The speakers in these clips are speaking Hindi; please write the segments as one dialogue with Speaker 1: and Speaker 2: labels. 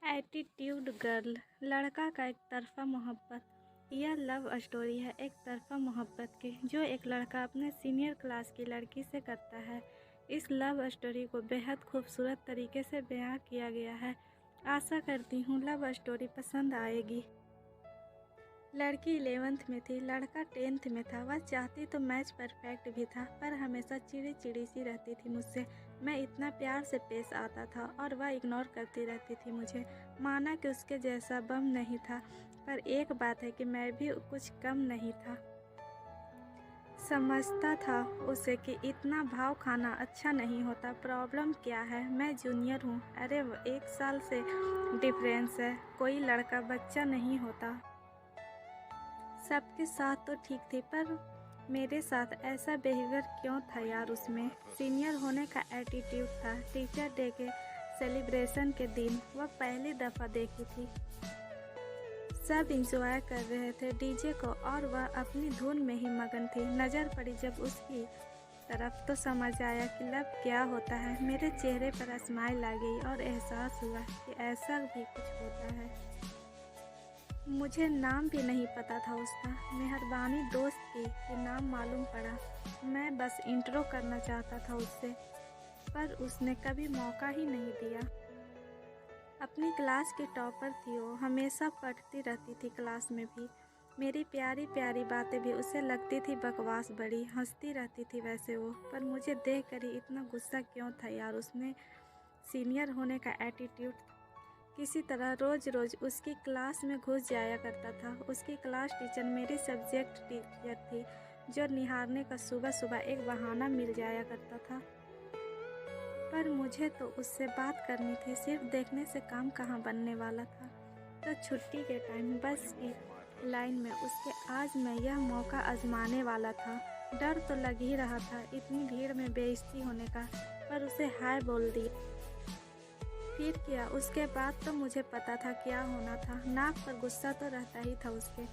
Speaker 1: एटीट्यूड गर्ल, लड़का का एक तरफा मोहब्बत। यह लव स्टोरी है एक तरफा मोहब्बत की, जो एक लड़का अपने सीनियर क्लास की लड़की से करता है। इस लव स्टोरी को बेहद खूबसूरत तरीके से बयां किया गया है। आशा करती हूँ लव स्टोरी पसंद आएगी। लड़की 11th में थी, लड़का 10th में था। वह चाहती तो मैच परफेक्ट भी था, पर हमेशा चिड़ी चिड़ी सी रहती थी मुझसे। मैं इतना प्यार से पेश आता था और वह इग्नोर करती रहती थी मुझे। माना कि उसके जैसा बम नहीं था, पर एक बात है कि मैं भी कुछ कम नहीं था। समझता था उसे कि इतना भाव खाना अच्छा नहीं होता। प्रॉब्लम क्या है, मैं जूनियर हूँ। अरे 1 साल से डिफरेंस है, कोई लड़का बच्चा नहीं होता। सबके साथ तो ठीक थी, पर मेरे साथ ऐसा बिहेवियर क्यों था यार। उसमें सीनियर होने का एटीट्यूड था। टीचर डे के सेलिब्रेशन के दिन वह पहली दफ़ा देखी थी। सब इंजॉय कर रहे थे डीजे को और वह अपनी धुन में ही मगन थी। नज़र पड़ी जब उसकी तरफ तो समझ आया कि लव क्या होता है। मेरे चेहरे पर स्माइल आ गई और एहसास हुआ कि ऐसा भी कुछ होता है। मुझे नाम भी नहीं पता था उसका। मेहरबानी दोस्त की कि नाम मालूम पड़ा। मैं बस इंट्रो करना चाहता था उससे, पर उसने कभी मौका ही नहीं दिया। अपनी क्लास की टॉपर थी वो, हमेशा पढ़ती रहती थी क्लास में भी। मेरी प्यारी प्यारी बातें भी उसे लगती थी बकवास। बड़ी हंसती रहती थी वैसे वो, पर मुझे देख कर ही इतना गुस्सा क्यों था यार। उसने सीनियर होने का एटीट्यूड। किसी तरह रोज़ रोज़ उसकी क्लास में घुस जाया करता था। उसकी क्लास टीचर मेरी सब्जेक्ट टीचर थी, जो निहारने का सुबह सुबह एक बहाना मिल जाया करता था। पर मुझे तो उससे बात करनी थी, सिर्फ देखने से काम कहाँ बनने वाला था। तो छुट्टी के टाइम बस की लाइन में उसके आज मैं यह मौका आजमाने वाला था। डर तो लग ही रहा था इतनी भीड़ में बेइज्जती होने का, पर उसे हाय बोल दिया। फिर क्या, उसके बाद तो मुझे पता था क्या होना था। नाक पर गुस्सा तो रहता ही था उसके,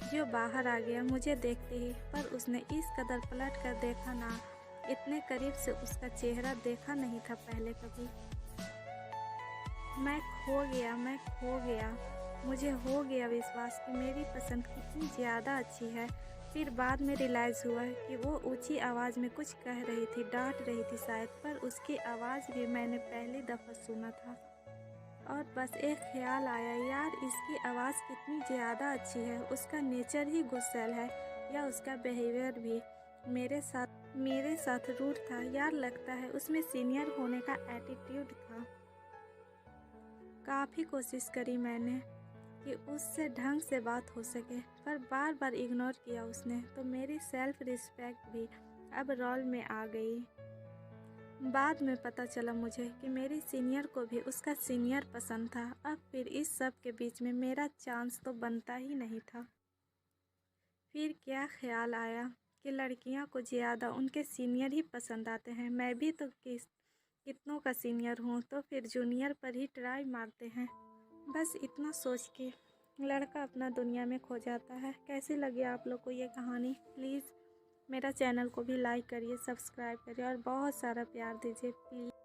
Speaker 1: जो बाहर आ गया मुझे देखते ही। पर उसने इस कदर पलट कर देखा ना, इतने करीब से उसका चेहरा देखा नहीं था पहले कभी। मैं खो गया। मुझे हो गया विश्वास कि मेरी पसंद कितनी ज़्यादा अच्छी है। फिर बाद में रियलाइज़ हुआ कि वो ऊंची आवाज़ में कुछ कह रही थी, डांट रही थी शायद, पर उसकी आवाज़ भी मैंने पहली दफ़ा सुना था। और बस एक ख्याल आया, यार इसकी आवाज़ कितनी ज़्यादा अच्छी है। उसका नेचर ही गुस्सैल है, या उसका बिहेवियर भी मेरे साथ रूड था यार। लगता है उसमें सीनियर होने का एटीट्यूड था। काफ़ी कोशिश करी मैंने कि उससे ढंग से बात हो सके, पर बार बार इग्नोर किया उसने। तो मेरी सेल्फ रिस्पेक्ट भी अब रोल में आ गई। बाद में पता चला मुझे कि मेरी सीनियर को भी उसका सीनियर पसंद था। अब फिर इस सब के बीच में मेरा चांस तो बनता ही नहीं था। फिर क्या ख्याल आया कि लड़कियां को ज़्यादा उनके सीनियर ही पसंद आते हैं। मैं भी तो कितनों का सीनियर हूँ, तो फिर जूनियर पर ही ट्राई मारते हैं। बस इतना सोच के लड़का अपना दुनिया में खो जाता है। कैसी लगी आप लोग को ये कहानी? प्लीज़ मेरा चैनल को भी लाइक करिए, सब्सक्राइब करिए और बहुत सारा प्यार दीजिए प्लीज़।